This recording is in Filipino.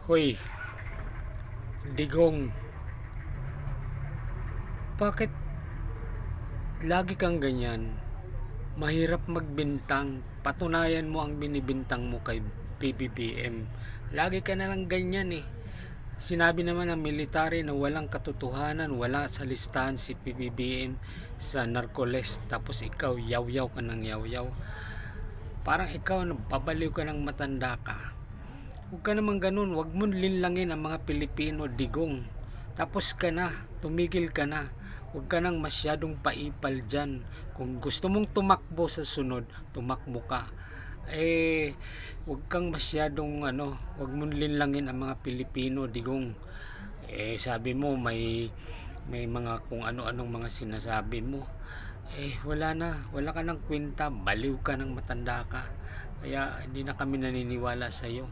Hoy, Digong, bakit lagi kang ganyan? Mahirap magbintang. Patunayan mo ang binibintang mo kay PBBM. Lagi ka na lang ganyan eh. Sinabi naman ng military na walang katotohanan, wala sa listahan si PBBM sa narcoles. Tapos ikaw, yaw-yaw ka ng yaw-yaw. Parang ikaw, babaliw ka ng matanda ka. Huwag ka naman ganun, huwag mo linlangin ang mga Pilipino, Digong. Tapos ka na, tumigil ka na. Huwag ka nang masyadong paipal dyan. Kung gusto mong tumakbo sa sunod, tumakbo ka. Huwag kang masyadong huwag mong linlangin ang mga Pilipino, Digong. Sabi mo may mga kung ano-anong mga sinasabi mo. Wala na, wala ka ng kwenta, baliw ka ng matanda ka. Kaya hindi na kami naniniwala sa iyo.